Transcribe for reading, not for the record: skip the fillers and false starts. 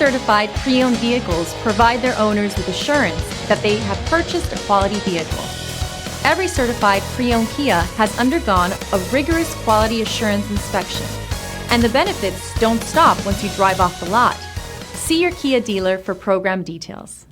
certified pre-owned vehicles provide their owners with assurance that they have purchased a quality vehicle. Every certified pre-owned Kia has undergone a rigorous quality assurance inspection, and the benefits don't stop once you drive off the lot. See your Kia dealer for program details.